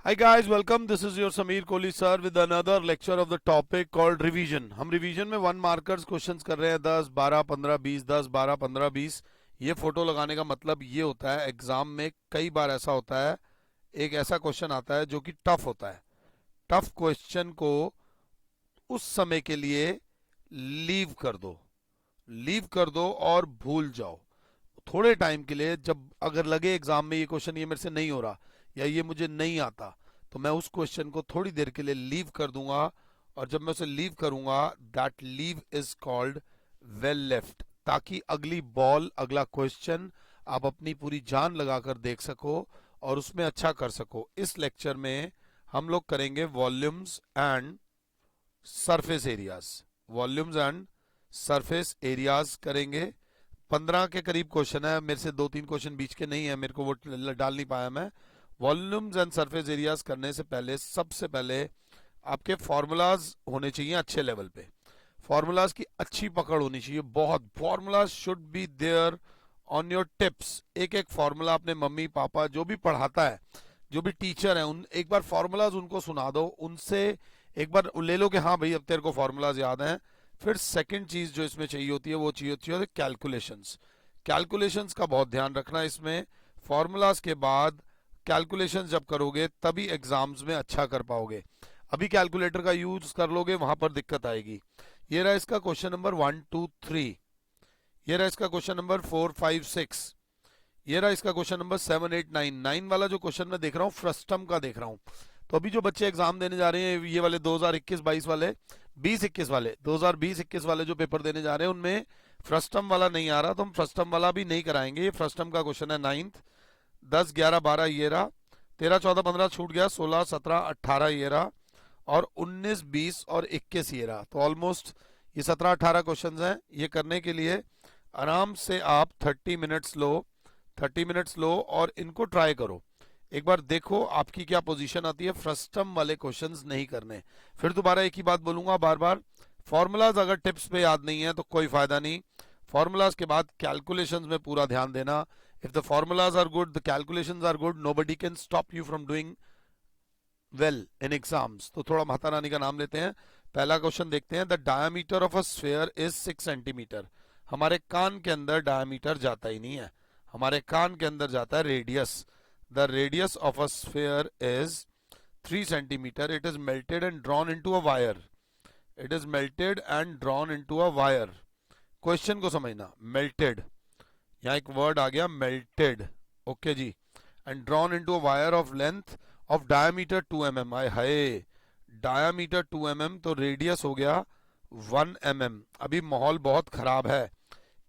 Hi guys, welcome. This is your Sameer Kohli sir with another lecture of the topic called revision. हम revision में one markers questions कर रहे हैं 10, 12, 15, 20, 10, 12, 15, 20। ये photo लगाने का मतलब ये होता है एग्जाम में कई बार ऐसा होता है, एक ऐसा क्वेश्चन आता है जो कि टफ होता है। टफ क्वेश्चन को उस समय के लिए लीव कर दो, लीव कर दो और भूल जाओ थोड़े टाइम के लिए। जब अगर लगे एग्जाम में ये क्वेश्चन ये मेरे से नहीं हो रहा या ये मुझे नहीं आता, तो मैं उस क्वेश्चन को थोड़ी देर के लिए लीव कर दूंगा। और जब मैं उसे लीव करूंगा, that leave is called well left, ताकि अगली बॉल, अगला क्वेश्चन आप अपनी पूरी जान लगाकर देख सको और उसमें अच्छा कर सको। इस लेक्चर में हम लोग करेंगे volumes and surface areas. Volumes and surface areas करेंगे। 15 के करीब क्वेश्चन है, मेरे से 2-3 क्वेश्चन बीच के नहीं है, मेरे को वो डाल नहीं पाया मैं। वॉल्यूम्स एंड सरफेस एरियाज करने से पहले सबसे पहले आपके फॉर्मूलाज होने चाहिए अच्छे लेवल पे। फॉर्मूलाज की अच्छी पकड़ होनी चाहिए, बहुत। Formulas should be there on your tips. एक एक फॉर्मूला अपने मम्मी पापा जो भी पढ़ाता है, जो भी टीचर है, उन एक बार फॉर्मूलाज उनको सुना दो, उनसे एक बार ले लो कि हाँ भाई अब तेरे को फॉर्मूलाज याद हैं। फिर सेकंड चीज जो इसमें चाहिए होती है वो चाहिए होती है कैलकुलेशंस। कैलकुलेशंस का बहुत ध्यान रखना इसमें। फॉर्मूलाज के बाद कैलकुलेशंस जब करोगे तभी एग्जाम्स में अच्छा कर पाओगे। अभी कैलकुलेटर का यूज कर लोगे वहां पर दिक्कत आएगी। ये रहा इसका क्वेश्चन नंबर 1, 2, 3। ये रहा इसका क्वेश्चन नंबर 4, 5, 6। ये रहा इसका क्वेश्चन नंबर 7, 8, 9। 9 वाला जो क्वेश्चन मैं देख रहा हूँ फ्रस्टम का देख रहा हूँ। तो अभी जो बच्चे एग्जाम देने जा रहे हैं ये वाले 2021-22 वाले, 20-21 वाले, 2020-21 वाले जो पेपर देने जा रहे हैं उनमें फ्रस्टम वाला नहीं आ रहा, तो हम फ्रस्टम वाला भी नहीं कराएंगे। ये फ्रस्टम का क्वेश्चन है 9th। 10, 11, 12 ये रहा। 13, 14, 15 छूट गया। 16, 17, 18 ये रहा। और 19, 20 और 21 ये रहा। तो ऑलमोस्ट ये 17-18 क्वेश्चन हैं। ये करने के लिए आराम से आप 30 मिनट्स लो, 30 मिनट्स लो और इनको ट्राई करो। एक बार देखो आपकी क्या पोजीशन आती है। फ्रस्टम वाले क्वेश्चंस नहीं करने। फिर दोबारा एक ही बात बोलूंगा बार बार, फॉर्मूलाज अगर टिप्स पे याद नहीं है तो कोई फायदा नहीं। फॉर्मूलाज के बाद कैलकुलेशंस में पूरा ध्यान देना। If the formulas are good, the calculations are good, nobody can stop you from doing well in exams. तो थोड़ा माता रानी का नाम लेते हैं। पहला क्वेश्चन देखते हैं। The diameter of a sphere is 6 centimetre. हमारे कान के अंदर डायमीटर जाता ही नहीं है, हमारे कान के अंदर जाता है radius. The radius of a sphere is 3 centimetre. It is melted and drawn into a wire. It is melted and drawn into a wire. Question को समझना, मेल्टेड, यहाँ एक वर्ड आ गया मेल्टेड, ओके जी। And drawn into a wire of length of diameter 2 mm। आए हाय, diameter 2 mm तो रेडियस हो गया 1 mm। अभी माहौल बहुत खराब है।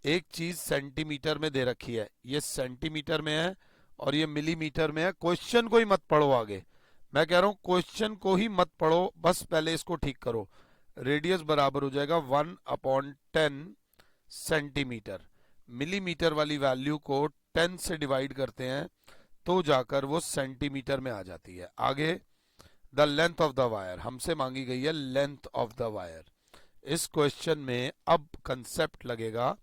एक चीज सेंटीमीटर में दे रखी है, ये सेंटीमीटर में है और ये मिलीमीटर में है। क्वेश्चन को ही मत पढ़ो आगे, मैं कह रहा हूं क्वेश्चन को ही मत पढ़ो, बस पहले इसको ठीक करो। रेडियस बराबर हो जाएगा 1/10 सेंटीमीटर। मिलीमीटर वाली वैल्यू को 10 से डिवाइड करते हैं तो जाकर वो सेंटीमीटर में आ जाती है। आगे the length of the wire हमसे मांगी गई है, लेंथ ऑफ द वायर। इस क्वेश्चन में अब कंसेप्ट लगेगा।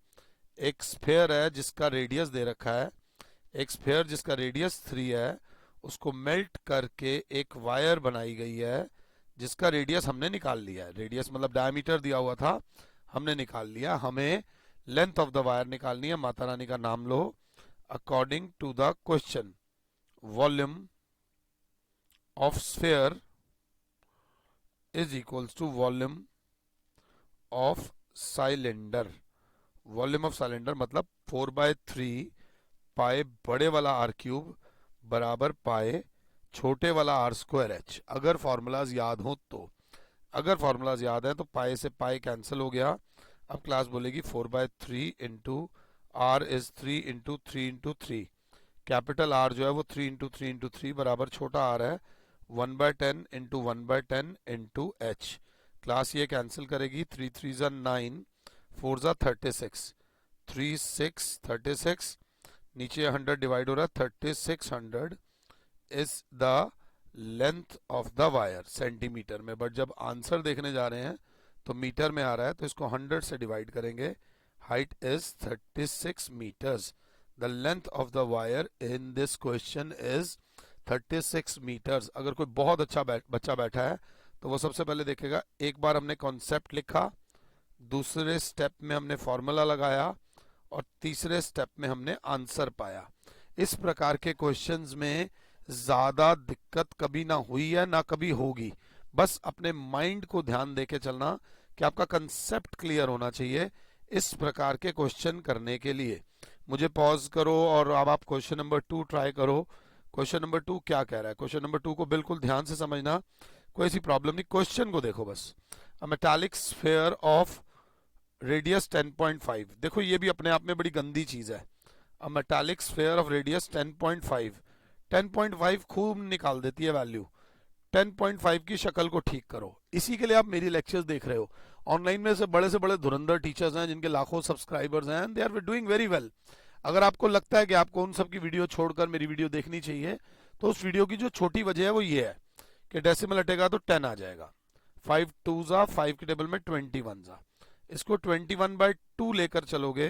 एक स्फीयर है जिसका रेडियस दे रखा है, एक स्फीयर जिसका रेडियस 3 है, उसको मेल्ट करके एक वायर बनाई गई है जिसका रेडियस हमने निकाल लिया है। रेडियस मतलब डायमीटर दिया हुआ था, हमने निकाल लिया। हमें लेंथ ऑफ द वायर निकालनी है। माता रानी का नाम लो। According to the question, volume of sphere is equals to volume of cylinder. Volume of cylinder मतलब 4/3 पाए बड़े वाला आर क्यूब बराबर पाए छोटे वाला आर स्क्वायर एच। अगर फॉर्मूलाज याद हो तो, अगर फॉर्मूलाज याद है तो पाए से पाए कैंसिल हो गया। अब क्लास बोलेगी 4/3 into are is 3 into 3 into 3। Capital R जो है वो 3 इंटू 3 इंटू 3 बराबर छोटा आर है 1/10 इंटू 1/10 इंटू एच। क्लास ये कैंसिल करेगी, 3 3 ज़ा 9, 4 ज़ा 36, 3 6 36, नीचे 100 डिवाइड हो रहा है, 3600 is the length of the wire centimetre में। बट जब आंसर देखने जा रहे हैं तो मीटर में आ रहा है, तो इसको 100 से डिवाइड करेंगे। Height is 36 metres. The length of the wire in this question is 36 metres. अगर कोई बहुत अच्छा बच्चा बैठा है तो वो सबसे पहले देखेगा, एक बार हमने कॉन्सेप्ट लिखा, दूसरे स्टेप में हमने फॉर्मूला लगाया और तीसरे स्टेप में हमने आंसर पाया। इस प्रकार के क्वेश्चंस में ज्यादा दिक्कत कभी ना हुई है ना कभी होगी। बस अपने माइंड को ध्यान देके चलना कि आपका कंसेप्ट क्लियर होना चाहिए इस प्रकार के क्वेश्चन करने के लिए। मुझे पॉज करो और अब आप क्वेश्चन नंबर 2 ट्राई करो। क्वेश्चन नंबर 2 क्या कह रहा है? क्वेश्चन नंबर 2 को बिल्कुल ध्यान से समझना, कोई ऐसी प्रॉब्लम नहीं, क्वेश्चन को देखो बस। अ मेटालिक स्फीयर ऑफ रेडियस 10.5। देखो ये भी अपने आप में बड़ी गंदी चीज है। अ मेटालिक स्फीयर ऑफ रेडियस 10.5। 10.5 खूब निकाल देती है वैल्यू। 10.5 की शक्ल को ठीक करो। इसी के लिए आप मेरी लेक्चर्स देख रहे हो। ऑनलाइन में से बड़े धुरंधर टीचर्स हैं जिनके लाखों सब्सक्राइबर्स हैं, they are doing very well. अगर आपको लगता है कि आपको उन सब की वीडियो छोड़कर मेरी वीडियो देखनी चाहिए, तो उस वीडियो की जो छोटी वजह है वो ये है कि डेसिमल हटेगा तो 10 आ जाएगा। 5 2 जा 5 के टेबल में 21 जा। इसको 21/2 लेकर चलोगे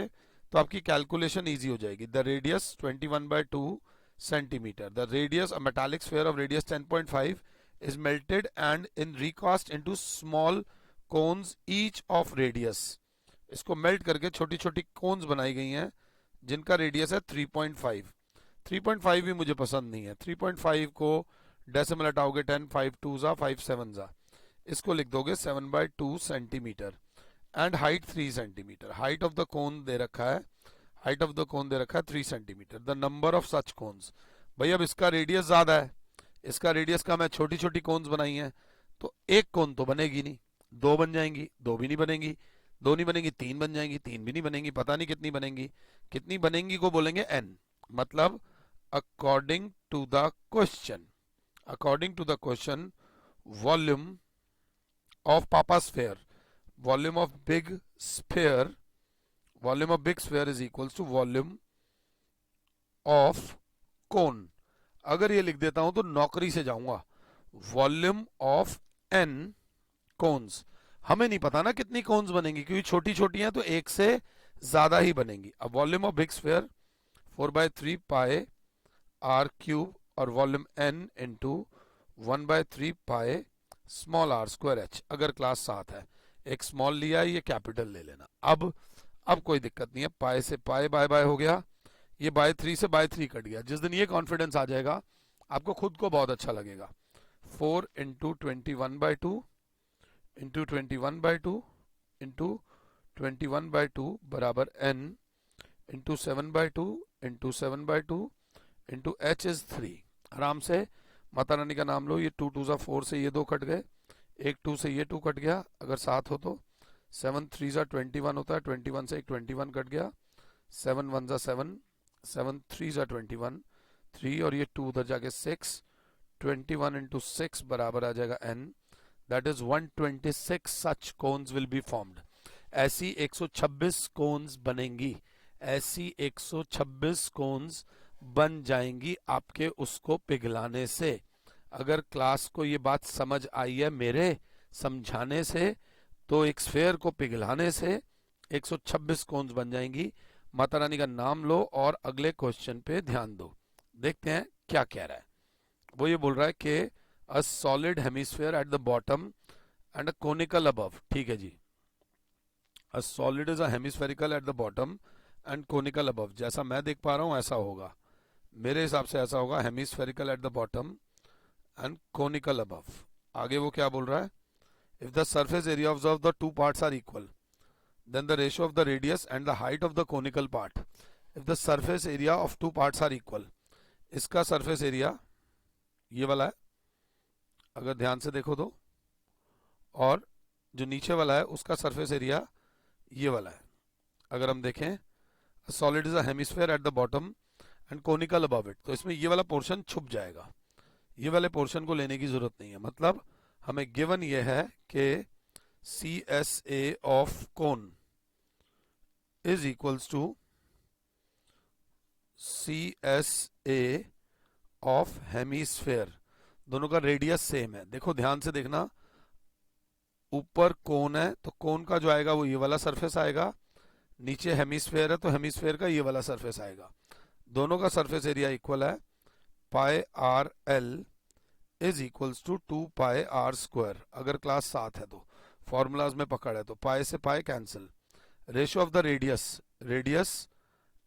तो आपकी कैलकुलेशन इजी हो जाएगी। The radius 21/2 centimetre. The radius a metallic sphere of radius 10.5 is melted and in recast into small cones each of radius। इसको मेल्ट करके छोटी छोटी कोन्स बनाई गई हैं जिनका रेडियस है 3.5। 3.5 भी मुझे पसंद नहीं है। 3.5 को डेसिमल हटाओगे 10, 5 2 जा 5 7 जा, इसको लिख दोगे 7/2 centimetre. And height 3 centimetre. Height of the cone दे रखा है, हाइट ऑफ द कोन दे रखा है 3 centimetre. The number of such cones. भाई अब इसका रेडियस ज्यादा है, इसका रेडियस कम है, छोटी छोटी कोन्स बनाई हैं, तो एक कोन तो बनेगी नहीं, दो बन जाएंगी, दो भी नहीं बनेगी, दो नहीं बनेगी, तीन बन जाएंगी, तीन भी नहीं बनेगी, पता नहीं कितनी बनेंगी। कितनी बनेंगी को बोलेंगे n। मतलब according to the question, according to the question volume of पापा sphere, volume of big sphere, volume of big sphere is equals to volume of cone. अगर ये लिख देता हूं तो नौकरी से जाऊंगा। Volume of n cones. हमें नहीं पता ना कितनी कोन्स बनेंगी, क्योंकि छोटी छोटी हैं तो एक से ज्यादा ही बनेंगी। अब volume of big sphere 4/3 pi r cube और volume n into 1/3 pi small r square h। अगर क्लास 7 है, एक स्मॉल लिया है, ये कैपिटल ले लेना। अब कोई दिक्कत नहीं है, पाई से पाई बाय बाय हो गया, ये बाय 3 से बाय 3 कट गया। जिस दिन ये कॉन्फिडेंस आ जाएगा आपको खुद को बहुत अच्छा लगेगा। 4 इंटू 21/2 इंटू 21/2 इंटू 21/2 बराबर n into 7/2 into 7/2 into h is 3। आराम से माता रानी का नाम लो। ये 2 2 जा 4 से ये 2 कट गए, एक 2 से ये 2 कट गया, अगर 7 हो तो 7 3 जा 21 होता है, 21 से एक 21 कट गया, 7 1 जा 7, 7 3 जा 21, 3 और ये 2 उधर जाके 6, 21 इंटू 6 बराबर आ जाएगा n। That is 126 such cones will be formed. ऐसी 126 कोन्स बनेंगी, ऐसी 126 कोन्स बन जाएंगी आपके उसको पिघलाने से। अगर क्लास को ये बात समझ आई है मेरे समझाने से, तो एक स्फीयर को पिघलाने से 126 कोन्स बन जाएंगी। माता रानी का नाम लो और अगले क्वेश्चन पे ध्यान दो। देखते हैं क्या कह रहा है। वो ये बोल रहा है कि a solid hemisphere at the bottom and a conical above. ठीक है जी, a solid is a hemispherical at the bottom and conical above. जैसा मैं देख पा रहा हूं ऐसा होगा, मेरे हिसाब से ऐसा होगा, hemispherical at the bottom and conical above. आगे वो क्या बोल रहा है? If the surface area of the two parts are equal, then the ratio of the radius and the height of the conical part। if the surface area of two parts are equal, इसका surface area ये वाला है अगर ध्यान से देखो तो, और जो नीचे वाला है उसका surface area ये वाला है। अगर हम देखें, a solid is a hemisphere at the bottom and conical above it, तो इसमें ये वाला पोर्शन छुप जाएगा, ये वाले पोर्शन को लेने की जरूरत नहीं है। मतलब हमें गिवन ये है कि CSA of cone is equals to CSA of hemisphere। दोनों का रेडियस सेम है। देखो ध्यान से देखना, ऊपर कोन है तो कोन का जो आएगा वो ये वाला सरफेस आएगा, नीचे हेमिस्फेयर है तो हेमिस्फेयर का ये वाला सरफेस आएगा। दोनों का सरफेस एरिया इक्वल है, pi r l is equals to 2 pi r square. अगर क्लास 7 है तो फॉर्मूलाज में पकड़ है तो पाई से pi cancel. Ratio of the radius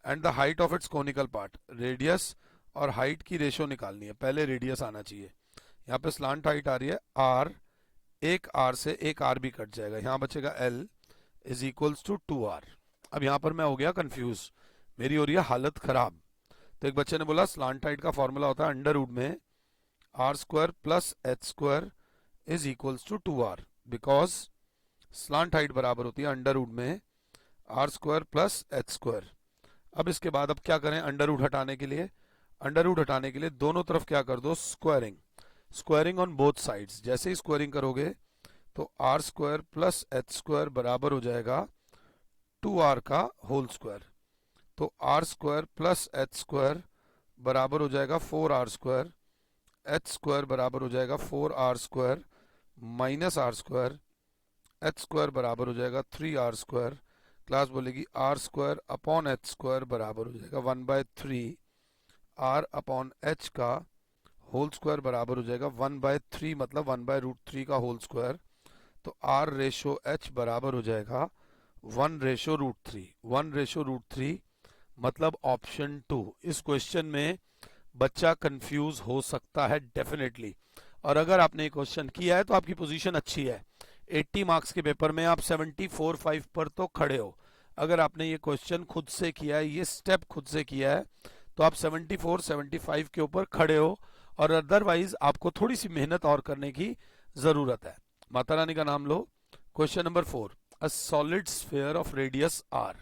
and the height of its conical part. Radius और हाइट की रेशियो निकालनी है, पहले रेडियस आना चाहिए। यहाँ पे स्लांट हाइट आ रही है आर, एक आर से एक आर भी कट जाएगा, यहाँ बचेगा L is equals to 2r। अब यहाँ पर मैं हो गया कंफ्यूज, मेरी हो रही है हालत खराब। तो एक बच्चे ने बोला स्लांट हाइट का फॉर्मूला होता है अंडर रूट में R square plus H square is equals to 2r, because slant height बराबर होती है अंडर रूट में R square plus H square. अब इसके बाद अब क्या करें अंडर रूट हटाने के लिए? अंडर रूट हटाने के लिए दोनों तरफ क्या कर दो, squaring. Squaring on both sides. जैसे ही स्क्वायरिंग करोगे तो are square plus H square बराबर हो जाएगा 2r का होल स्क्वायर। तो are square plus H square बराबर हो जाएगा 4r स्क्वायर। एच स्क्वायर बराबर हो जाएगा 4r square minus R square. H square बराबर हो जाएगा 3r स्क्वायर। क्लास बोलेगी R square upon H square बराबर हो जाएगा 1/3 आर अपॉन एच का होल स्क्वायर बराबर हो जाएगा 1/3, मतलब 1/√3 का होल स्क्वायर। तो आर रेशो एच बराबर हो जाएगा 1/√3। 1/√3 मतलब ऑप्शन 2। इस क्वेश्चन में बच्चा कंफ्यूज हो सकता है डेफिनेटली, और अगर आपने ये क्वेश्चन किया है तो आपकी पोजीशन अच्छी है। 80 मार्क्स के पेपर में आप 74/5 पर तो खड़े हो। अगर आपने ये क्वेश्चन खुद से किया है, ये स्टेप खुद से किया है, तो आप 74-75 के ऊपर खड़े हो, और अदरवाइज आपको थोड़ी सी मेहनत और करने की जरूरत है। माता रानी का नाम लो। Question number 4, a solid sphere of radius r,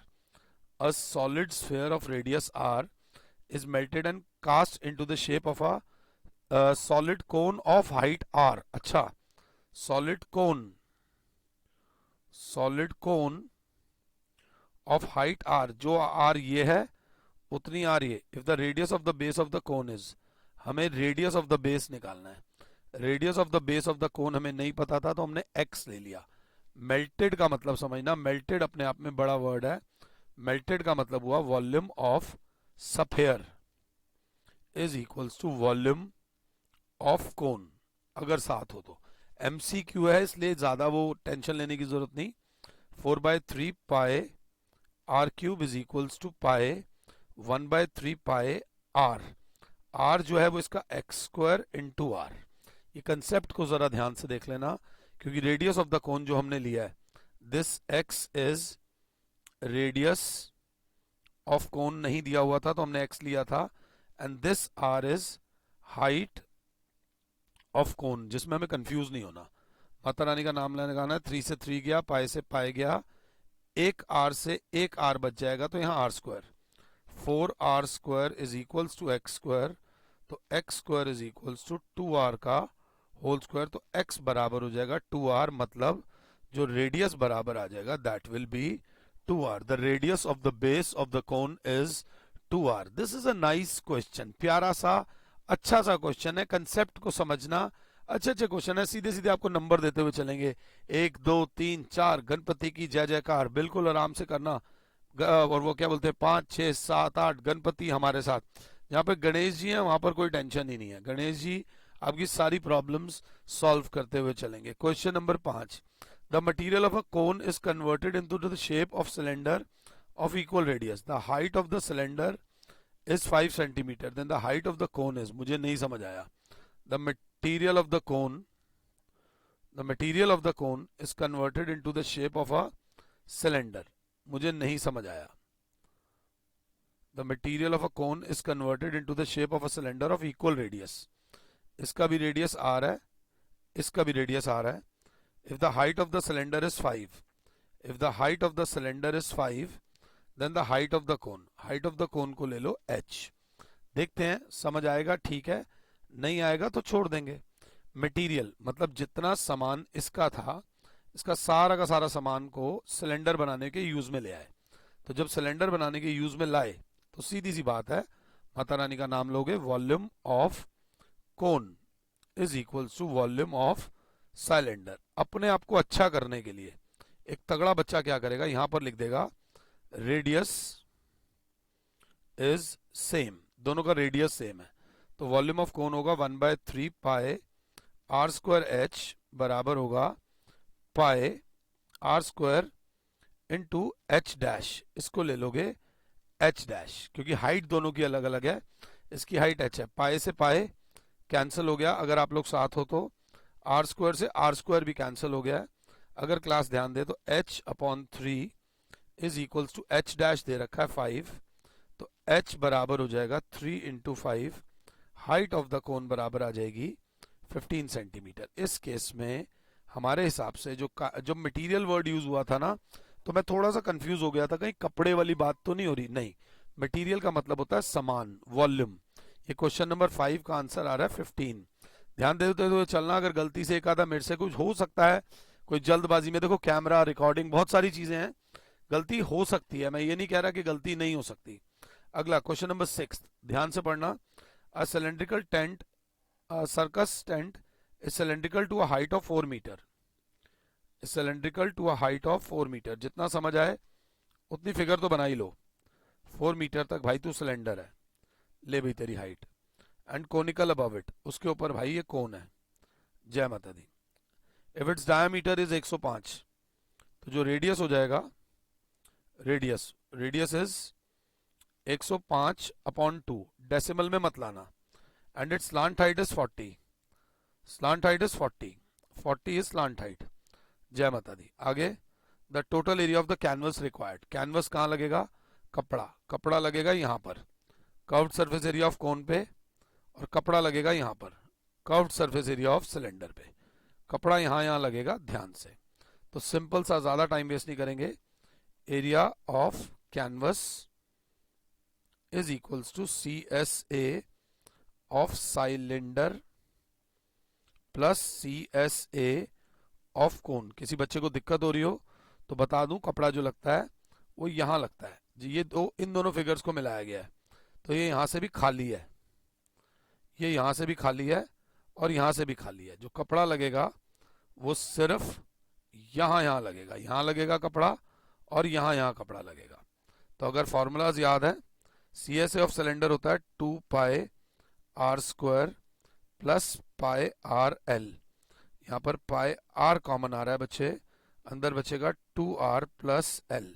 a solid sphere of radius r is melted and cast into the shape of a solid cone of height r। अच्छा, solid cone of height r, जो r ये है उतनी r ये। if the radius of the base of the cone is, हमें radius of the base निकालना है। radius of the base of the cone हमें नहीं पता था तो हमने x ले लिया। melted का मतलब समझना, melted अपने आप में बड़ा वर्ड है। मेल्टेड का मतलब हुआ volume of sphere is equals to volume of cone, अगर साथ हो तो। एमसीक्यू है इसलिए ज्यादा वो टेंशन लेने की जरूरत नहीं। 4/3 pi R cube is equals to pi 1/3 pi R. R जो है वो इसका एक्स स्क्वायर इंटू आर। ये कंसेप्ट को जरा ध्यान से देख लेना, क्योंकि रेडियस ऑफ द कोन जो हमने लिया है, this x is radius of cone नहीं दिया हुआ था तो हमने x लिया था, and this r is height of cone, जिसमें हमें कंफ्यूज नहीं होना। माता रानी का नाम लेने का, 3 से 3 गया, पाई से पाई गया, एक r से एक r बच जाएगा, तो यहाँ r square 4r square is equals to x square. तो x square is equals to 2r का होल स्क्वायर। तो x बराबर हो जाएगा 2r, मतलब जो रेडियस बराबर आ जाएगा that will B 2r। The radius of the base of the cone is 2r. This is a nice question. प्यारा सा अच्छा सा क्वेश्चन है। कंसेप्ट को समझना, अच्छे अच्छे क्वेश्चन है, सीधे सीधे आपको नंबर देते हुए चलेंगे। 1 2 3 4 गणपति की जय जयकार, बिल्कुल आराम से करना। और वो क्या बोलते हैं 5 6 7 8 गणपति हमारे साथ। जहाँ पे गणेश जी हैं वहां पर कोई टेंशन ही नहीं है, गणेश जी आपकी सारी प्रॉब्लम्स सॉल्व करते हुए चलेंगे। Question number 5, the material of a cone is converted into the shape of cylinder of equal radius. The height of the cylinder is 5 centimeter. Then the height of the cone is, मुझे नहीं समझ आया। The material of the cone is converted into the shape of a cylinder. मुझे नहीं समझ आया। The material of a cone is converted into the shape of a cylinder of equal radius. इसका भी रेडियस r है, इसका भी radius r है। If the height of the cylinder is 5, then the height of the cone को ले लो h। देखते हैं समझ आएगा, ठीक है, नहीं आएगा तो छोड़ देंगे। मटेरियल मतलब जितना सामान इसका था, इसका सारा का सारा सामान को सिलेंडर बनाने के यूज में ले आए। तो जब सिलेंडर बनाने के यूज में लाए तो सीधी सी बात है, माता रानी का नाम लोगे, volume of cone is equals to volume of cylinder. अपने आप को अच्छा करने के लिए एक तगड़ा बच्चा क्या करेगा, यहां पर लिख देगा रेडियस इज सेम, दोनों का रेडियस सेम है। तो वॉल्यूम ऑफ कोन होगा 1/3 पाई आर स्क्वायर एच बराबर होगा pi r square into h dash. इसको ले लोगे एच डैश, क्योंकि हाइट दोनों की अलग अलग है। इसकी हाइट एच है, पाई से पाई कैंसिल हो गया, अगर आप लोग साथ हो तो आर स्क्वायर से आर स्क्वायर भी कैंसिल हो गया है। अगर क्लास ध्यान दे तो h upon 3 is equals to h dash दे रखा है 5, तो h बराबर हो जाएगा 3 into 5। Height of the cone बराबर आ जाएगी 15 सेंटीमीटर। इस केस में हमारे हिसाब से जो मटेरियल वर्ड यूज हुआ था ना, तो मैं थोड़ा सा कंफ्यूज हो गया था, कहीं कपड़े वाली बात तो नहीं हो रही। नहीं, मटेरियल का मतलब होता है सामान, वॉल्यूम। ये क्वेश्चन नंबर 5 का आंसर आ रहा है 15। ध्यान देते हुए चलना, अगर गलती से एक आधा मेरे से कुछ हो सकता है, कोई जल्दबाजी में, देखो कैमरा रिकॉर्डिंग बहुत सारी चीजें हैं, गलती हो सकती है, मैं ये नहीं कह रहा कि गलती नहीं हो सकती। अगला क्वेश्चन नंबर 6, ध्यान से पढ़ना। A cylindrical tent, circus tent is cylindrical to a height of 4 metre. Cylindrical to a height of 4 metre, जितना समझ आए उतनी फिगर तो बना ही लो। 4 मीटर तक भाई तू सिलेंडर है, ले भाई तेरी height. And conical above it, उसके ऊपर भाई ये कोन है। जय माता दी। इफ इट्स डायमीटर इज 105, तो जो रेडियस हो जाएगा, रेडियस इज 105 अपॉन 2, डेसिमल में मत लाना। And it's slant height is 40, slant height is 40 is slant height. जय माता दी। आगे, the total area of the canvas required, canvas कहाँ लगेगा, कपड़ा लगेगा यहाँ पर, curved surface area of cone पे, और कपड़ा लगेगा यहाँ पर curved surface area of cylinder पे। कपड़ा यहाँ लगेगा, ध्यान से। तो सिंपल सा, ज्यादा टाइम वेस्ट नहीं करेंगे। Area of canvas is equals to CSA of cylinder plus CSA of cone. किसी बच्चे को दिक्कत हो रही हो तो बता दूं, कपड़ा जो लगता है वो यहाँ लगता है जी। ये इन दोनों फिगर्स को मिलाया गया है, तो ये यहाँ से भी खाली है, ये यहाँ से भी खाली है, और यहाँ से भी खाली है। जो कपड़ा लगेगा वो सिर्फ यहाँ लगेगा, यहाँ लगेगा कपड़ा, और यहाँ कपड़ा लगेगा। तो अगर फॉर्मूलाज याद है, CSA ऑफ सिलेंडर होता है 2 pi r square plus pi r l. यहाँ पर पाई आर कॉमन आ रहा है बच्चे, अंदर बचेगा 2r प्लस एल।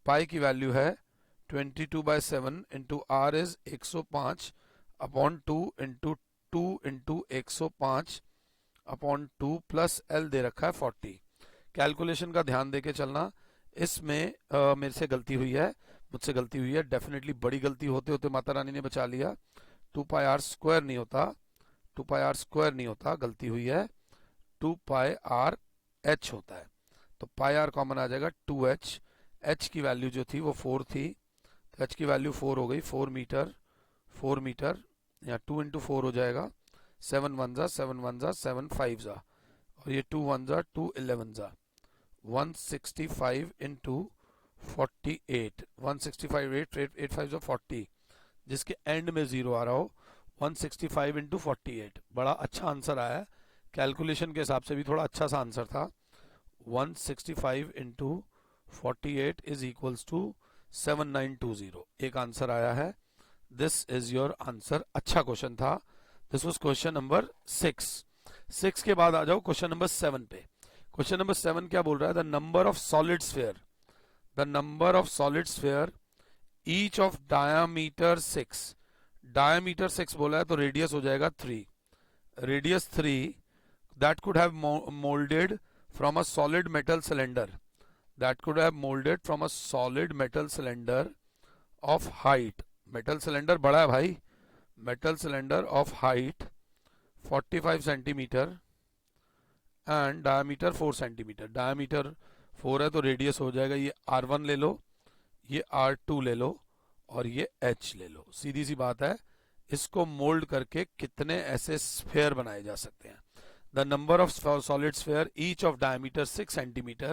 पाई की वैल्यू है 22/7 into are is 105 upon 2 into 2 into 105 upon 2 plus l दे रखा है 40। कैलकुलेशन का ध्यान देके चलना। इसमें मेरे से गलती हुई है, मुझसे गलती हुई है, डेफिनेटली बड़ी गलती होते होते माता रानी ने बचा लिया। 2 पाई आर स्क्वायर नहीं होता, 2 पाई आर स्क्वायर नहीं होता, गलती हुई है, 2 पाई आर एच होता है। तो पाई आर कॉमन आ जाएगा 2h। h की वैल्यू जो थी वो 4 थी, तो h की वैल्यू 4 हो गई, 4 मीटर, यहाँ 2 इंटू 4 हो जाएगा, 7 1 जा 7 1 जा 7 5 जा, और ये 2 1 जा 2 11 जा, 165 इंटू 48, 165 8 5 जा 40, जिसके एंड में 0 आ रहा हो। 165 इंटू 48, बड़ा अच्छा आंसर आया है, कैलकुलेशन के हिसाब से भी थोड़ा अच्छा सा आंसर था। 165 इंटू 48 इज इक्वल्स टू 7920, एक आंसर आया है। This is your answer. अच्छा क्वेश्चन था। दिस वाज क्वेश्चन नंबर 6 के बाद आ जाओ क्वेश्चन नंबर 7 पे। क्वेश्चन नंबर 7 क्या बोल रहा है, the number of solid sphere, the number of solid sphere each of diameter 6, diameter 6 बोला है तो रेडियस हो जाएगा 3, radius 3 that could have molded from a solid metal cylinder, that could have molded from a solid metal cylinder of height, metal cylinder बड़ा है भाई, metal cylinder of height 45 centimetre and diameter 4 centimetre. Diameter 4 है तो radius हो जाएगा, ये R1 ले लो, ये R2 ले लो, और ये H ले लो। सीधी सी बात है, इसको मोल्ड करके कितने ऐसे स्फीयर बनाए जा सकते हैं। The number of solid sphere each of diameter 6 centimeter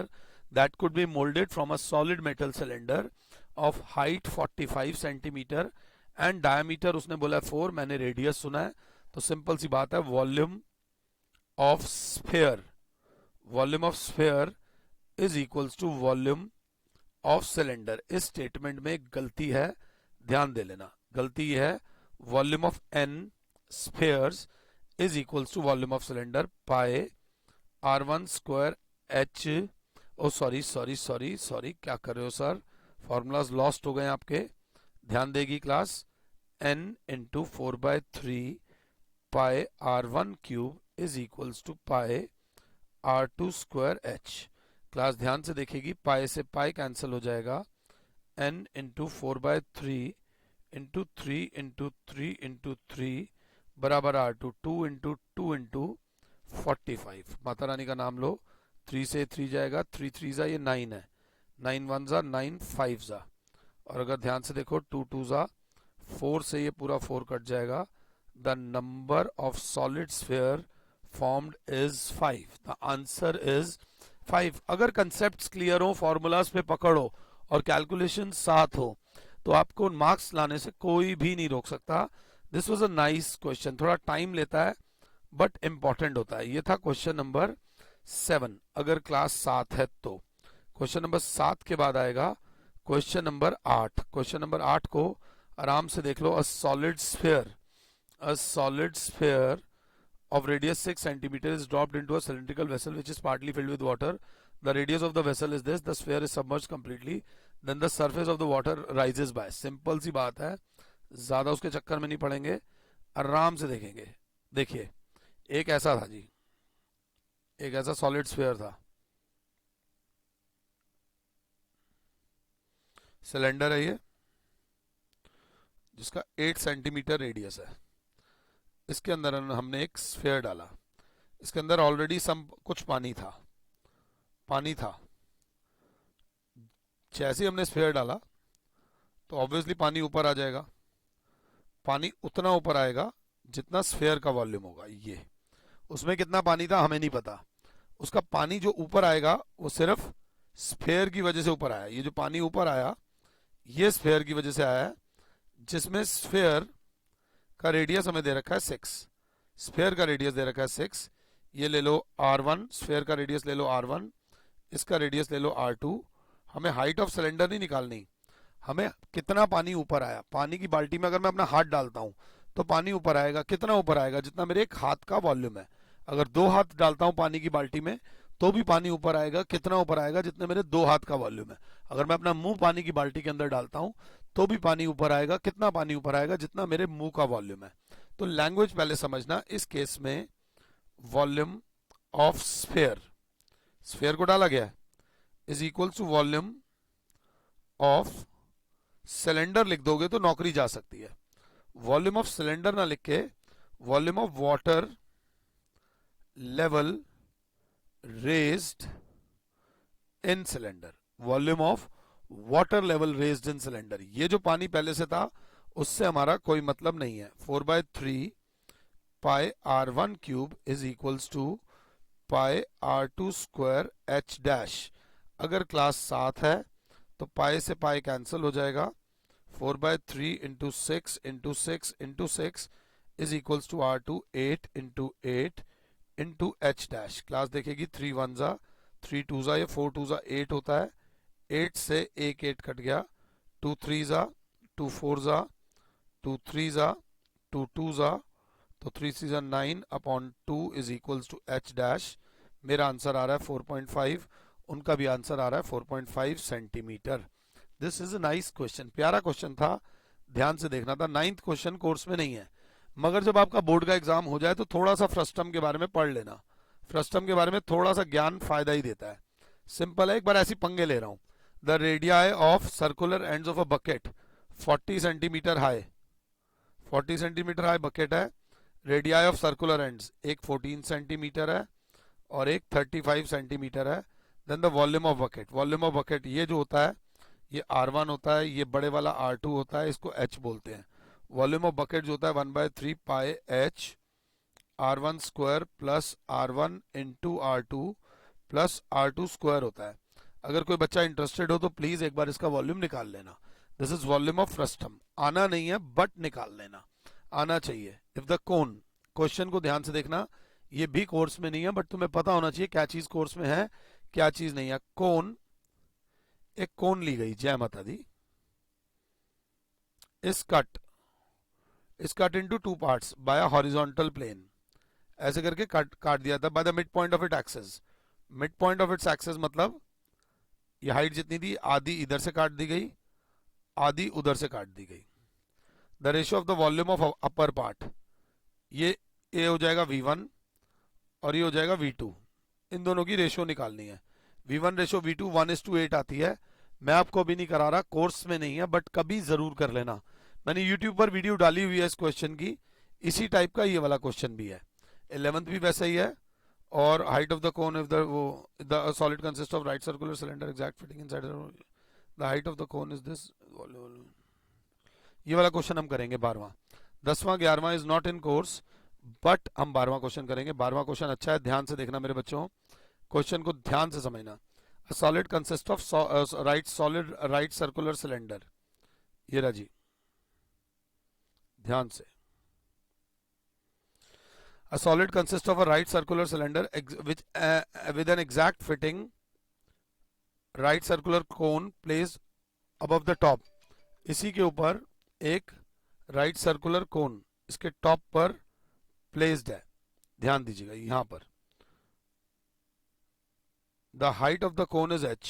that could be molded from a solid metal cylinder of height 45 centimeter and diameter उसने बोला 4, मैंने रेडियस सुना है, तो सिंपल सी बात है, volume of sphere, volume of sphere is equals to volume of cylinder. इस स्टेटमेंट में गलती है, ध्यान दे लेना, गलती है, volume of n spheres is equals to volume of cylinder pi r1 square h, O sorry sorry sorry sorry, क्या कर रहे हो सर, फॉर्मूलाज लॉस्ट हो गए आपके, ध्यान देगी class, n into 4/3 pi r1 cube is equals to pi r2 square h। Class ध्यान से देखेगी, पाई से पाई कैंसिल हो जाएगा, n into 4/3 into 3 into 3 into 3 बराबर r2, 2 इंटू 2 इंटू 45। माता रानी का नाम लो, 3 से 3 जाएगा, 3 3 जा, ये 9 है, 9 1 जा, 9 5 जा, और अगर ध्यान से देखो 2 2 जा, 4 से ये पूरा 4 कट जाएगा। The number of solid sphere formed is 5। The answer is 5। अगर कंसेप्ट्स क्लियर हो, फॉर्मूलाज पे पकड़ो और कैलकुलेशन साथ हो, तो आपको मार्क्स लाने से कोई भी नहीं रोक सकता। This was a nice question, थोड़ा टाइम लेता है बट इंपॉर्टेंट होता है। ये था क्वेश्चन नंबर 7, अगर क्लास 7 है तो। क्वेश्चन नंबर 7 के बाद आएगा क्वेश्चन नंबर 8। क्वेश्चन नंबर 8 को आराम से देख लो। A solid sphere of radius 6 centimeter is dropped into a cylindrical vessel which is partly filled with water. The radius of the vessel is this. The sphere is submerged completely. Then the surface of the water rises by. Simple सी बात है, ज्यादा उसके चक्कर में नहीं पड़ेंगे, आराम से देखेंगे। देखिए, एक ऐसा था जी, एक ऐसा सॉलिड स्फीयर था, सिलेंडर है ये, जिसका 8 सेंटीमीटर रेडियस है। इसके अंदर हमने एक स्फीयर डाला, इसके अंदर ऑलरेडी कुछ पानी था। जैसे ही हमने स्फीयर डाला तो ऑब्वियसली पानी ऊपर आ जाएगा। पानी उतना ऊपर आएगा जितना स्फीयर का वॉल्यूम होगा। ये उसमें कितना पानी था हमें नहीं पता, उसका पानी जो ऊपर आएगा वो सिर्फ स्फीयर की वजह से ऊपर आया। ये जो पानी ऊपर आया ये स्फीयर की वजह से आया है, जिसमें स्फीयर का रेडियस हमें दे रखा है 6। स्फीयर का रेडियस दे रखा है 6। ये ले लो r1, स्फीयर का रेडियस ले लो r1, इसका रेडियस ले लो r2। हमें हाइट ऑफ सिलेंडर नहीं निकालनी, हमें कितना पानी ऊपर आया। पानी की बाल्टी में अगर मैं अपना हाथ डालता हूं तो पानी ऊपर आएगा, कितना ऊपर आएगा, जितना मेरे एक हाथ का वॉल्यूम है। अगर 2 हाथ डालता हूं पानी की बाल्टी में तो भी पानी ऊपर आएगा, कितना ऊपर आएगा, जितने मेरे 2 हाथ का वॉल्यूम है। अगर मैं अपना मुंह पानी की बाल्टी के अंदर डालता हूं तो भी पानी ऊपर आएगा, कितना पानी ऊपर आएगा, जितना मेरे मुंह का वॉल्यूम है। तो लैंग्वेज पहले समझना। इस केस में वॉल्यूम ऑफ स्फीयर को डाला गया है is equal to volume of cylinder लिख दोगे तो नौकरी जा सकती है। वॉल्यूम ऑफ सिलेंडर ना लिख के volume of water level raised in cylinder, volume of water level raised in cylinder. ये जो पानी पहले से था उससे हमारा कोई मतलब नहीं है। 4/3 pi r1 cube is equals to pi r2 square h dash. अगर क्लास 7 है तो पाई से पाई कैंसिल हो जाएगा। 4/3 into 6 into 6 into 6 is equals to r2 8 into 8 इंटू h डैश। क्लास देखेगी 3 1 जा, 3 2 जा, ये 4 2 जा 8 होता है, 8 से एक 8 कट गया, 2 3 जा, 2 4 जा, 2 3 जा, 2 2 जा, तो 3 3 जा 9 upon 2 is equals to h dash. मेरा आंसर आ रहा है 4.5, उनका भी आंसर आ रहा है 4.5 centimetre. This is a nice question, प्यारा क्वेश्चन था, ध्यान से देखना था। 9th क्वेश्चन कोर्स में नहीं है, मगर जब आपका बोर्ड का एग्जाम हो जाए तो थोड़ा सा फ्रस्टम के बारे में पढ़ लेना। फ्रस्टम के बारे में थोड़ा सा ज्ञान फायदा ही देता है। सिंपल है, एक बार ऐसी पंगे ले रहा हूं। The radii of circular ends of a bucket 40 centimetre high, 40 centimetre high bucket है। रेडियाई ऑफ सर्कुलर एंड्स, एक 14 सेंटीमीटर है और एक 35 सेंटीमीटर है। Then the volume of bucket, volume of bucket ये जो होता है ये r1 होता है, ये बड़े वाला r2 होता है, इसको h बोलते हैं। वॉल्यूम ऑफ बकेट जो होता है 1/3 पाई h r1 square plus r1 into r2 plus r2 square होता है। अगर कोई बच्चा इंटरेस्टेड हो तो प्लीज एक बार इसका वॉल्यूम निकाल लेना। This is volume of frustum. आना नहीं है बट निकाल लेना, आना चाहिए। इफ द कोन, क्वेश्चन को ध्यान से देखना, ये भी कोर्स में नहीं है बट तुम्हें पता होना चाहिए क्या चीज कोर्स में है क्या चीज नहीं है। कोन, एक कोन ली गई, जय माता दी, is cut is cut into two parts by a horizontal plane, ऐसे करके काट दिया था by the mid point of it axis. Mid point of its axis मतलब ये हाइट जितनी थी आधी इधर से काट दी गई, आधी उधर से काट दी गई। The ratio of the volume of upper part, ये ए हो जाएगा V1 और ये हो जाएगा V2, इन दोनों की रेशियो निकालनी है। V1 रेशियो V2 1:8 आती है। मैं आपको अभी नहीं करा रहा, कोर्स में नहीं है, बट कभी जरूर कर लेना। मैंने यूट्यूब पर वीडियो डाली हुई है इस क्वेश्चन की, इसी टाइप का ये वाला क्वेश्चन भी है। 11th भी वैसा ही है। और height of the cone if the solid consist of right circular cylinder exact fitting inside the height of the cone is this, ये वाला क्वेश्चन हम करेंगे 12वां। 10वां 11वां is not in course, but हम 12वां क्वेश्चन करेंगे। 12वां क्वेश्चन अच्छा है, ध्यान से देखना मेरे बच्चों, क्वेश्चन को ध्यान से समझना। A solid consists of right circular cylinder, ये रहा जी, ध्यान से। A solid consists of a right circular cylinder which with an exact fitting right circular cone placed above the top, इसी के ऊपर एक right circular cone इसके टॉप पर प्लेस्ड है। ध्यान दीजिएगा यहां पर the height of the cone is h,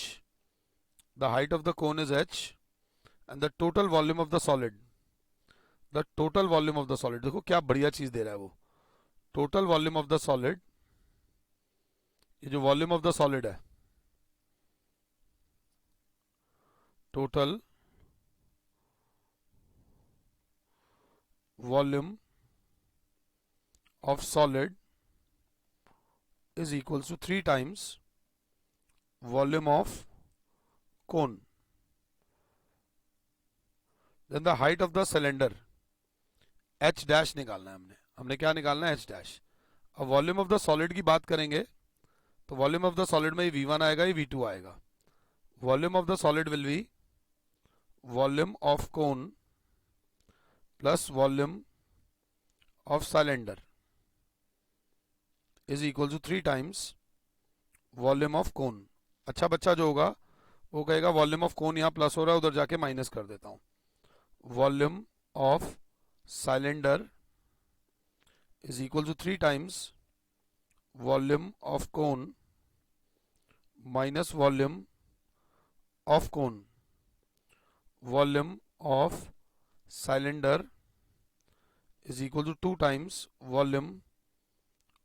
the height of the cone is h and the total volume of the solid, the total volume of the solid, देखो क्या बढ़िया चीज दे रहा है वो, total volume of the solid, ये जो volume of the solid है, total volume of solid is equals to 3 times volume of cone, then the height of the cylinder h dash निकालना है हमने क्या निकालना है, h dash। अब वॉल्यूम ऑफ द सॉलिड की बात करेंगे तो वॉल्यूम ऑफ द सॉलिड में V1 आएगा, ये V2 आएगा। Volume of the solid will be volume of cone plus volume of cylinder is equal to 3 times volume of cone. अच्छा बच्चा जो होगा वो कहेगा वॉल्यूम ऑफ कोन यहाँ प्लस हो रहा है, उधर जाके माइनस कर देता हूं। Volume of cylinder is equal to 3 times volume of cone minus volume of cone, volume of cylinder is equal to 2 times volume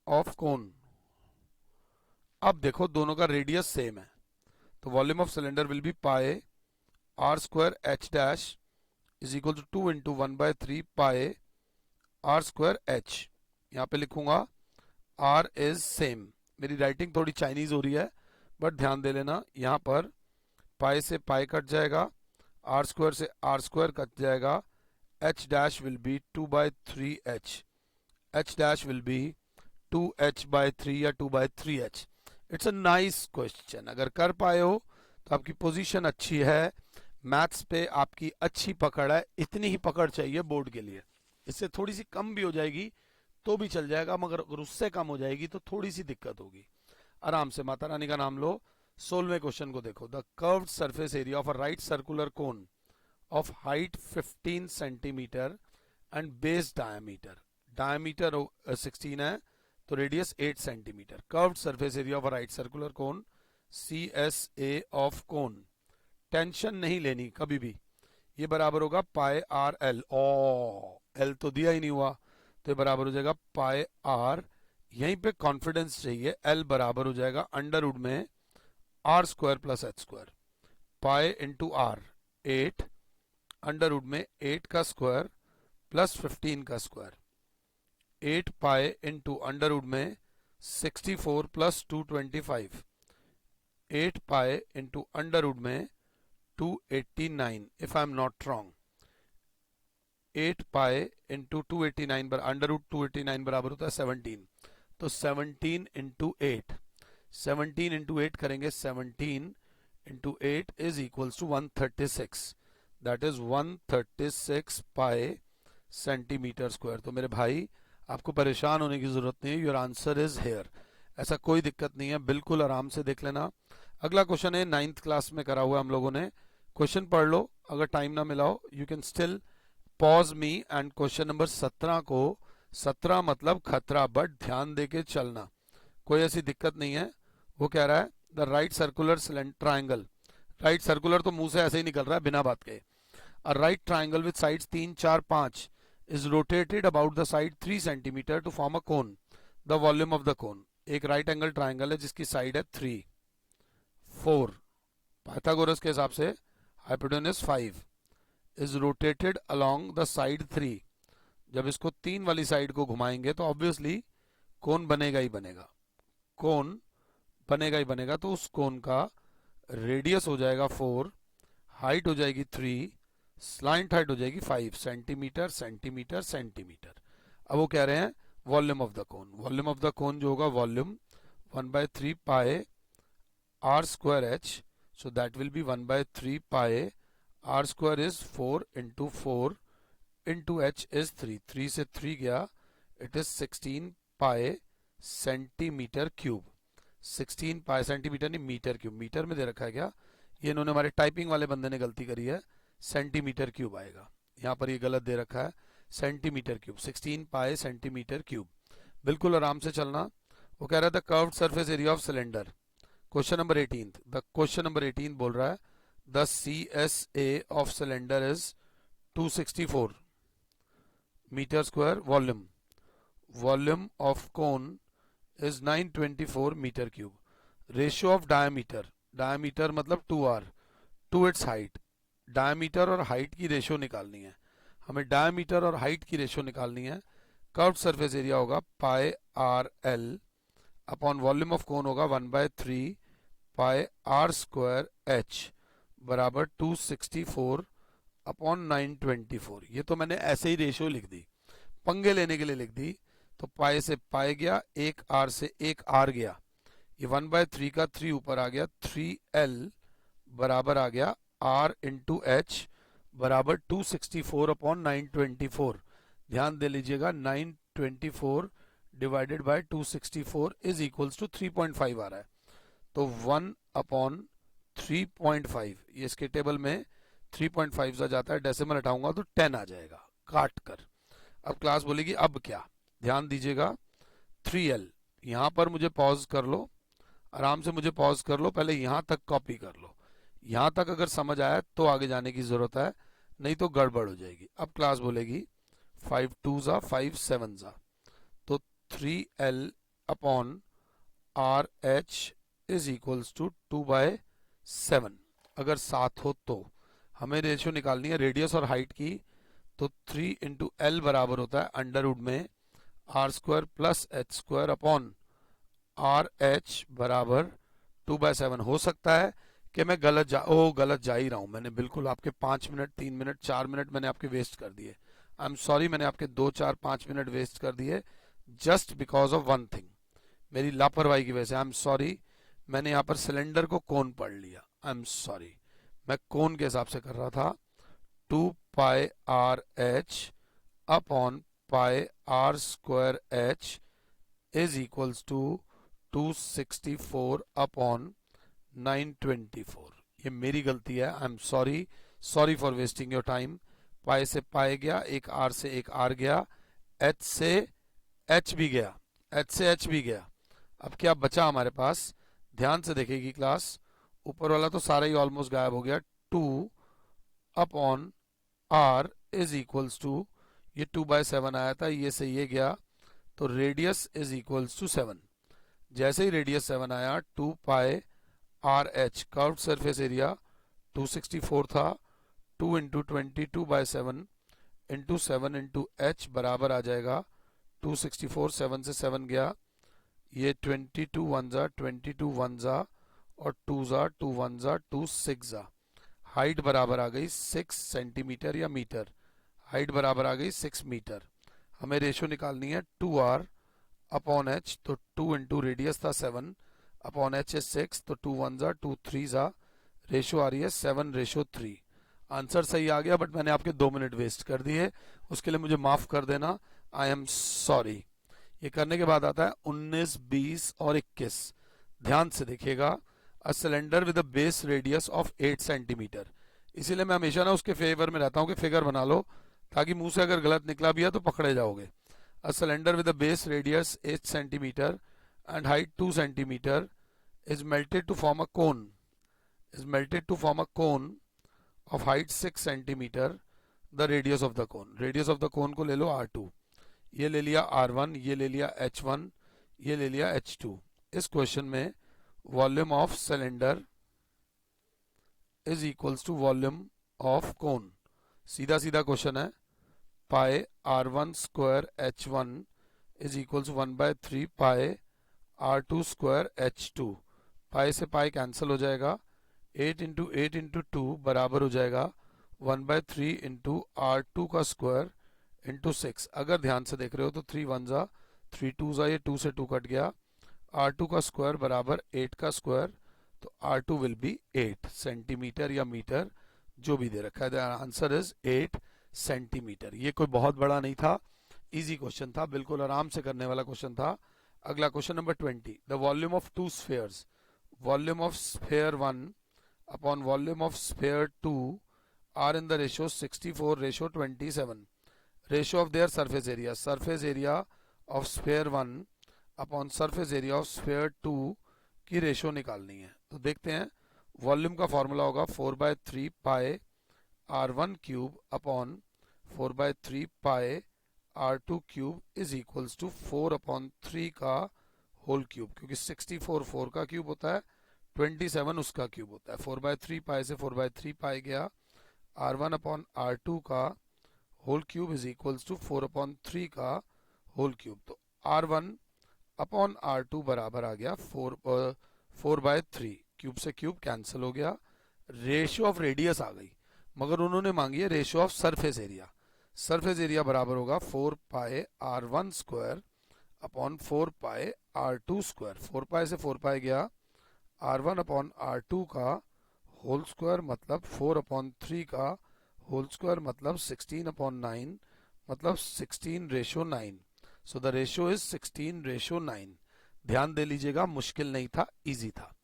of cone। अब देखो दोनों का रेडियस सेम है तो volume of cylinder will be pi r square h dash is equal to 2 into 1/3 pi r square h। यहाँ पे लिखूंगा r is same, मेरी राइटिंग थोड़ी चाइनीज हो रही है बट ध्यान दे लेना, यहाँ पर पाई से पाई कट जाएगा, r स्क्वायर से r स्क्वायर कट जाएगा, h dash will be 2/3h, h dash will be 2h/3 या 2/3h। It's a nice question, अगर कर पाए हो तो आपकी पोजीशन अच्छी है, मैथ्स पे आपकी अच्छी पकड़ है। इतनी ही पकड़ चाहिए बोर्ड के लिए, इससे थोड़ी सी कम भी हो जाएगी तो भी चल जाएगा, मगर अगर उससे कम हो जाएगी तो थोड़ी सी दिक्कत होगी। आराम से माता रानी का नाम लो। 16वें क्वेश्चन को देखो, the curved surface area of a right circular cone of height 15 centimetre and base diameter, diameter 16 है तो radius 8 centimetre. Curved surface area of a right circular cone CSA of cone, tension नहीं लेनी कभी भी, ये बराबर होगा pi r L. O L तो दिया ही नहीं हुआ तो ये बराबर हो जाएगा पाई आर, यहीं पे कॉन्फिडेंस चाहिए, एल बराबर हो जाएगा अंडरवुड में R square plus H square, pi into R 8, under root में 8 का स्क्वायर प्लस 15 का स्क्वायर, 8 पाई इंटू अंडरवुड में 64 प्लस 225, 8 पाई इंटू अंडरवुड में 289 if I am not wrong, 8 pi into 289 पर अंडरवुड 289 बराबर होता है 17, तो 17 इंटू 8, 17 इंटू 8 करेंगे, 17 into 8 is equals to 136, that is 136 pi centimetre square. तो मेरे भाई आपको परेशान होने की जरूरत नहीं है, योर आंसर इज हेयर, ऐसा कोई दिक्कत नहीं है, बिल्कुल आराम से देख लेना। अगला क्वेश्चन है 9th क्लास में करा हुआ हम लोगों ने, क्वेश्चन पढ़ लो, अगर टाइम ना मिला हो you can still pause me and question number 17 को, 17 मतलब खतरा, बट ध्यान देके चलना, कोई ऐसी दिक्कत नहीं है। वो कह रहा है the right circular triangle, right circular तो मुंह से ऐसे ही निकल रहा है बिना बात के। A right triangle with sides 3, 4, 5 is rotated about the side 3 centimeter to form a cone. The volume of the cone. एक राइट एंगल ट्राइंगल है जिसकी साइड है 3, 4, पाइथागोरस के हिसाब से hypotenuse 5, is rotated along the side 3. जब इसको 3 वाली साइड को घुमाएंगे तो ऑब्वियसली कोन बनेगा ही बनेगा, कोन बनेगा ही बनेगा। तो उस कोन का रेडियस हो जाएगा 4, हाइट हो जाएगी 3, स्लाइंट हाइट हो जाएगी 5 सेंटीमीटर सेंटीमीटर सेंटीमीटर। अब वो कह रहे हैं volume of the cone, volume of the cone जो होगा volume 1/3 pi R square H, so that will be 1/3 pi R square is 4 into 4 into H is 3, 3 से 3 गया, इट इज 16 पाए सेंटीमीटर क्यूब। 16 पाए सेंटीमीटर नहीं मीटर क्यूब, मीटर में दे रखा है क्या, ये इन्होंने हमारे टाइपिंग वाले बंदे ने गलती करी है, सेंटीमीटर क्यूब आएगा, यहाँ पर ये गलत दे रखा है सेंटीमीटर क्यूब, 16 पाए सेंटीमीटर क्यूब। बिल्कुल आराम से चलना। वो कह रहा है the curved surface area of cylinder, question number 18, the question number 18 बोल रहा है the CSA of cylinder is 264 metre square, volume, volume of cone is 924 metre cube, ratio of diameter, diameter मतलब 2r to its height, diameter और height की ratio निकालनी है हमें, diameter और हाइट की रेशियो निकालनी है। कर्व्ड सरफेस एरिया होगा pi r l upon volume of cone होगा 1/3 पाई आर स्क्वायर एच बराबर 264 अपॉन 924। ये तो मैंने ऐसे ही रेशियो लिख दी, पंगे लेने के लिए लिख दी। तो पाए से पाए गया, एक आर से एक आर गया, ये 1/3 का 3 ऊपर आ गया, 3l बराबर आ गया r इंटू एच बराबर 264 अपॉन 924। ध्यान दे लीजिएगा 924 divided by 264 is equals to 3.5 आ रहा है, तो 1 अपॉन 3.5, ये इसके टेबल में 3.5 सा जाता है, डेसिमल हटाऊंगा तो 10 आ जाएगा काट कर। अब क्लास बोलेगी अब क्या, ध्यान दीजिएगा 3l, यहां पर मुझे पॉज कर लो, आराम से मुझे पॉज कर लो, पहले यहां तक कॉपी कर लो, यहां तक अगर समझ आया तो आगे जाने की जरूरत है, नहीं तो गड़बड़ हो जाएगी। अब क्लास बोलेगी 5 2 जा 5 7 जा, तो 3l upon R H is equals to 2/7, अगर 7 हो तो हमें रेशियो निकालनी है रेडियस और हाइट की, तो 3 इंटू एल बराबर होता है अंडरवुड में R square plus H square upon R H बराबर 2/7। हो सकता है कि मैं गलत जा ही रहा हूं, मैंने बिल्कुल आपके 5 मिनट 3 मिनट 4 मिनट मैंने आपके वेस्ट कर दिए, आई एम सॉरी, मैंने आपके 2 4 5 मिनट वेस्ट कर दिए just because of one thing, मेरी लापरवाही की वजह से, आई एम सॉरी। मैंने यहाँ पर सिलेंडर को कोन पढ़ लिया, आई एम सॉरी, मैं कोन के हिसाब से कर रहा था। 2 pi r h upon pi r square h is equals to 264 upon 924। ये मेरी गलती है, I am sorry, sorry for wasting your time. Pi से पाई गया, एक आर से एक आर गया, एच से एच भी गया, एच से एच भी गया। अब क्या बचा हमारे पास, ध्यान से देखेगी क्लास, ऊपर वाला तो सारा ही ऑलमोस्ट गायब हो गया, 2 upon R is equals to, ये 2/7 आया था, ये से ये गया, तो रेडियस इज इक्वल्स टू 7। जैसे ही रेडियस 7 आया, 2 pi r h, curved surface area 264 था, 2 इंटू 22/7 इंटू 7 इंटू एच बराबर आ जाएगा 264, 7 से 7 गया, ये 22 1 जा 22 1 जा और 2 जा 2 1 जा 2 6 जा। हाइट बराबर आ गई 6 सेंटीमीटर या मीटर, हाइट बराबर आ गई 6 मीटर। हमें रेशियो निकालनी है 2r अपॉन एच, तो 2 इंटू रेडियस था 7 अपॉन एच इज 6, तो 2 1 जा 2 3 जा, रेशियो आ रही है 7:3। आंसर सही आ गया, बट मैंने आपके 2 मिनट वेस्ट कर दिए, उसके लिए मुझे माफ कर देना, आई एम सॉरी। ये करने के बाद आता है 19 20 और 21। ध्यान से देखिएगा, a cylinder with a base radius of 8 centimetre, इसीलिए मैं हमेशा ना उसके फेवर में रहता हूं कि फिगर बना लो ताकि मुंह से अगर गलत निकला भी है तो पकड़े जाओगे। A cylinder with a base radius 8 centimetre and height 2 centimeter is melted to form a cone of height 6 centimeter, the radius of the cone को ले लो R2, ये ले लिया R1, ये ले लिया H1, ये ले लिया H2। इस क्वेश्चन में volume of cylinder is equals to volume of cone. सीधा सीधा क्वेश्चन है, pi R1 square H1 is equals 1/3 pi R2 square H2। Pi से पाई कैंसिल हो जाएगा, 8 इंटू 8 इंटू 2 बराबर हो जाएगा 1/3 इंटू R2 का स्क्वायर इंटू 6। अगर ध्यान से देख रहे हो तो 3 1 जा 3 2 जा, ये 2 से 2 कट गया, R2 का स्क्वायर बराबर 8 का स्क्वायर, तो R2 विल बी 8 सेंटीमीटर या मीटर जो भी दे रखा है। The answer is 8 centimetre. ये कोई बहुत बड़ा नहीं था, इजी क्वेश्चन था, बिल्कुल आराम से करने वाला क्वेश्चन था। अगला question number 20, the volume of two spheres, volume of sphere 1 upon volume of sphere 2 are in the ratio 64:27। Ratio of their surface area of sphere 1 upon surface area of sphere 2 की ratio निकालनी है। तो देखते हैं, volume का formula होगा 4/3 pi R1 cube upon 4/3 pi R2 cube is equals to 4/3 का whole cube, क्योंकि 64 4 का क्यूब होता है, 27 उसका क्यूब होता है। 4/3 पाई से 4/3 पाई गया, R1 अपॉन R2 का whole cube is equals to 4/3 का होल क्यूब। तो R1 अपॉन R2 बराबर आ गया 4/3, क्यूब से क्यूब कैंसिल हो गया, रेशियो ऑफ रेडियस आ गई, मगर उन्होंने मांगी है ratio of surface area. Surface area बराबर होगा 4 पाई R1 स्क्वायर अपॉन 4 पाई R2 स्क्वायर। 4 पाई से 4 पाई गया, R1 अपॉन R2 का होल स्क्वायर मतलब 4/3 का होल स्क्वायर मतलब 16/9 मतलब 16:9। So the ratio is 16:9। ध्यान दे लीजिएगा, मुश्किल नहीं था, इजी था।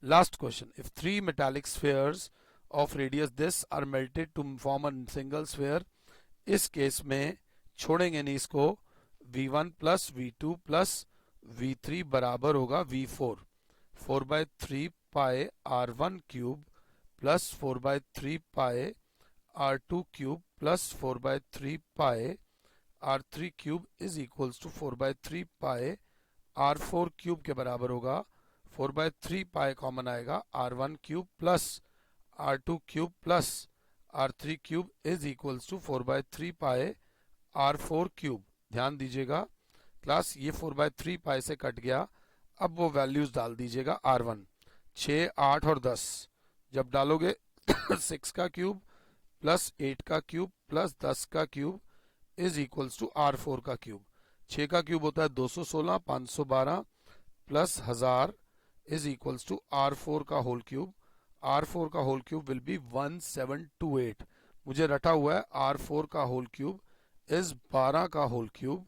Last question, if 3 metallic spheres of radius this are melted to form a single sphere, इस केस में छोड़ेंगे नहीं इसको, V1 plus V2 plus V3 बराबर होगा V4। 4/3 pi R1 cube plus 4/3 pi R2 cube plus 4/3 pi R3 cube is equals to 4/3 pi R4 cube के बराबर होगा। 4/3 पाई कॉमन आएगा, R1 cube plus R2 cube plus R3 cube is equals to 4/3 pi R4 cube. ध्यान दीजिएगा class, ये 4/3 पाई से cut गया, अब वो वैल्यूज डाल दीजिएगा। R1 6 8 और 10 जब डालोगे 6 का क्यूब प्लस 8 का क्यूब प्लस 10 का cube is equals to R4 का क्यूब। 6 का क्यूब होता है 216, 512 plus 1000 is equals to R4 का होल क्यूब। R4 का होल क्यूब विल बी 1728। मुझे रटा हुआ है R4 का होल क्यूब इज 12 का होल क्यूब,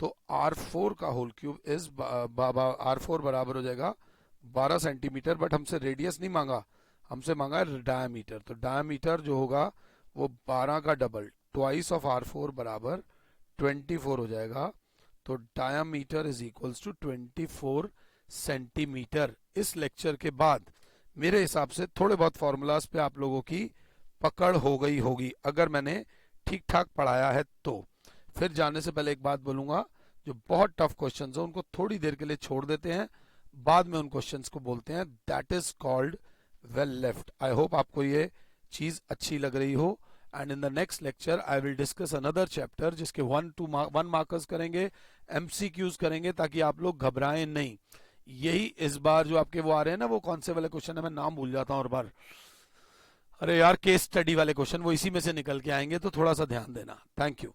तो R4 का होल क्यूब इज R4 बराबर हो जाएगा 12 सेंटीमीटर। बट हमसे रेडियस नहीं मांगा, हमसे मांगा है डायमीटर। तो डायमीटर जो होगा वो 12 का डबल, ट्वाइस ऑफ R4 बराबर 24 हो जाएगा। तो diameter is equals to 24 centimetre. इस लेक्चर के बाद मेरे हिसाब से थोड़े बहुत फॉर्मूलाज पे आप लोगों की पकड़ हो गई होगी, अगर मैंने ठीक ठाक पढ़ाया है तो। फिर जाने से पहले एक बात बोलूंगा, जो बहुत टफ क्वेश्चंस हैं उनको थोड़ी देर के लिए छोड़ देते हैं, बाद में उन क्वेश्चंस को बोलते हैं, that is called well left. I hope आपको ये चीज अच्छी लग रही हो। And in the next lecture I will discuss another chapter जिसके 1 मार्कर्स करेंगे, MCQs करेंगे, ताकि आप लोग घबराएं नहीं। यही इस बार जो आपके वो आ रहे हैं ना, वो कौन से वाले क्वेश्चन है, मैं नाम भूल जाता हूँ हर बार, अरे यार केस स्टडी वाले क्वेश्चन, वो इसी में से निकल के आएंगे, तो थोड़ा सा ध्यान देना। Thank you.